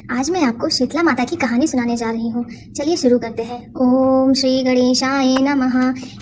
आज मैं आपको शीतला माता की कहानी सुनाने जा रही हूँ। चलिए शुरू करते हैं। ओम श्री गणेशाय नमः।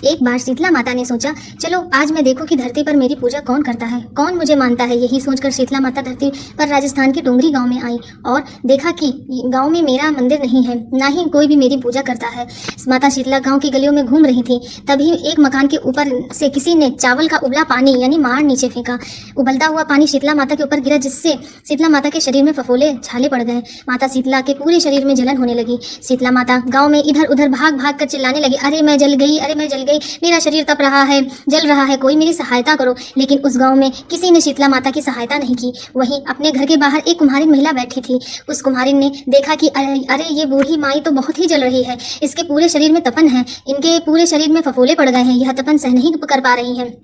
एक बार शीतला माता ने सोचा, चलो आज मैं देखूं कि धरती पर मेरी पूजा कौन करता है, कौन मुझे मानता है। यही सोचकर शीतला माता धरती पर राजस्थान के डोंगरी गांव में आई और देखा कि गांव में मेरा मंदिर नहीं है, ना ही कोई भी मेरी पूजा करता है। माता शीतला गाँव की गलियों में घूम रही थी, तभी एक मकान के ऊपर से किसी ने चावल का उबला पानी यानी मार नीचे फेंका। उबलता हुआ पानी शीतला माता के ऊपर गिरा, जिससे शीतला माता के शरीर में फफोले छाले पड़ गए। माता शीतला के पूरे शरीर में जलन होने लगी। शीतला माता गांव में इधर उधर भाग भाग कर चिल्लाने लगी, अरे मैं जल गई, अरे मैं जल गई, मेरा शरीर तप रहा है, जल रहा है, कोई मेरी सहायता करो। लेकिन उस गांव में किसी ने शीतला माता की सहायता नहीं की। वहीं अपने घर के बाहर एक कुम्हारिन महिला बैठी थी। उस कुम्हारिन ने देखा कि अरे ये बूढ़ी माई तो बहुत ही जल रही है, इसके पूरे शरीर में तपन है, इनके पूरे शरीर में फफोले पड़ गए हैं, यह तपन सह नहीं कर पा रही है।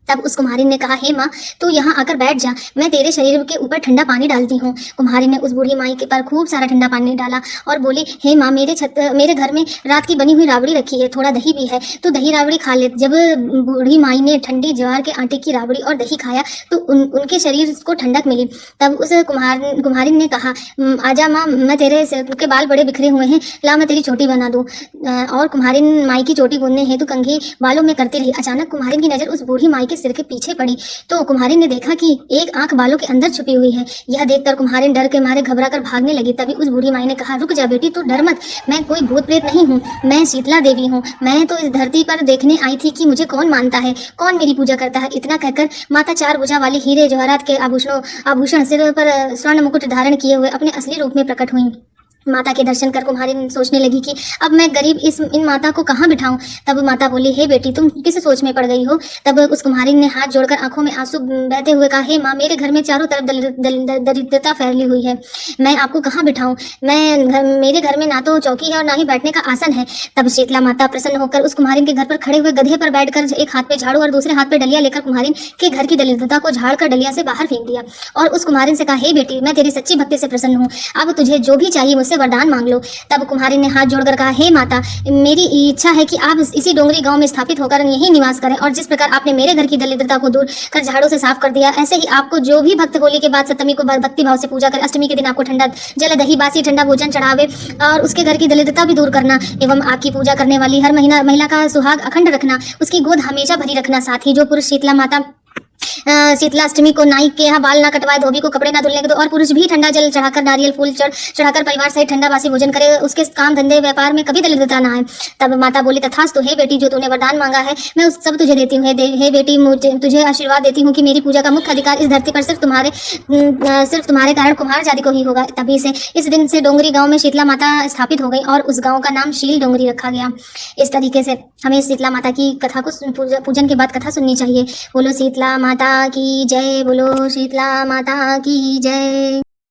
तब उस कुम्हारिन ने कहा, हे माँ तू यहाँ आकर बैठ जा, मैं तेरे शरीर के ऊपर ठंडा पानी डालती हूँ। कुम्हारिन ने उस बूढ़ी माई के पर खूब सारा ठंडा पानी डाला और बोली, हे माँ मेरे घर में रात की बनी हुई राबड़ी रखी है, थोड़ा दही भी है, तो दही राबड़ी खा ले। जब बूढ़ी माई ने ठंडी ज्वार के आटे की राबड़ी और दही खाया तो उनके शरीर को ठंडक मिली। तब उस कुम्हारिन ने कहा, आजा माँ, मैं तेरे सिर के बाल बड़े बिखरे हुए हैं, ला मैं तेरी चोटी बना दूँ। और कुम्हारिन माई की चोटी बुनने हेतु कंघी बालों में करती रही। अचानक कुम्हारिन की नजर उस बूढ़ी माई के सिर के पीछे पड़ी तो कुम्हारिन ने देखा कि एक आंख बालों के अंदर छुपी हुई है। यह देखकर कुम्हारिन डर के मारे घबरा कर भागने लगी। तभी उस बूढ़ी माई ने कहा, रुक जा बेटी, तू डर मत, मैं कोई भूत प्रेत नहीं हूँ, मैं शीतला देवी हूँ। मैं तो इस धरती पर देखने आई थी कि मुझे कौन मानता है, कौन मेरी पूजा करता है। इतना कहकर माता चार भुजा वाली हीरे जवाहरात के आभूषण सिर पर स्वर्ण मुकुट धारण किए हुए अपने असली रूप में प्रकट हुई। माता के दर्शन कर कुम्हारिन सोचने लगी कि अब मैं गरीब इन माता को कहाँ बिठाऊं। तब माता बोली, हे बेटी, तुम किस सोच में पड़ गई हो। तब उस कुम्हारिन ने हाथ जोड़कर आंखों में आंसू बहते हुए कहा, हे माँ, मेरे घर में चारों तरफ दरिद्रता फैली हुई है, मैं आपको कहाँ बिठाऊं। मेरे घर में ना तो चौकी है और ना ही बैठने का आसन है। तब शीतला माता प्रसन्न होकर उस कुम्हारिन के घर पर खड़े हुए गधे पर बैठकर एक हाथ पे झाड़ू और दूसरे हाथ पे डलिया लेकर कुम्हारिन के घर की दरिद्रता को झाड़कर डलिया से बाहर फेंक दिया और उस कुम्हारिन से कहा, हे बेटी, मैं तेरी सच्ची भक्ति से प्रसन्न हूँ, अब तुझे जो भी चाहिए मुझसे वरदान मांग लो। तब कुम्हारिन ने हाथ जोड़कर कहा, हे माता, मेरी इच्छा है कि आप इसी डोंगरी गांव में स्थापित होकर यहीं निवास करें और जिस प्रकार आपने मेरे घर की दरिद्रता को दूर कर झाड़ू से साफ कर दिया, ऐसे ही आपको जो भी भक्त होली के बाद सप्तमी को भक्ति भाव से पूजा करे, अष्टमी के दिन आपको ठंडा जल दही बासी ठंडा भोजन चढ़ावे और उसके घर की दरिद्रता भी दूर करना एवं आपकी पूजा करने वाली हर महिला का सुहाग अखंड रखना, उसकी गोद हमेशा भरी रखना। साथ ही जो पुरुष शीतला अष्टमी को नाई के यहाँ बाल ना कटवाए, धोबी को कपड़े ना धुलने दो और पुरुष भी ठंडा जल चढ़ाकर नारियल फूल चढ़ाकर परिवार सहित ठंडा बासी भोजन करे, उसके काम धंधे व्यापार में कभी दरिद्रता ना आए। तब माता बोली, तथास्तु, हे बेटी, जो तूने वरदान मांगा है मैं उस सब तुझे देती हूँ। हे बेटी, मुझे तुझे आशीर्वाद देती हूँ कि मेरी पूजा का मुख्य अधिकार इस धरती पर सिर्फ तुम्हारे कारण कुम्हार जाति को ही होगा। तभी से इस दिन से डोंगरी गाँव में शीतला माता स्थापित हो गई और उस गाँव का नाम शील डोंगरी रखा गया। इस तरीके से हमें शीतला माता की कथा को पूजन के बाद कथा सुननी चाहिए। बोलो शीतला माता की जय, बोलो शीतला माता की जय।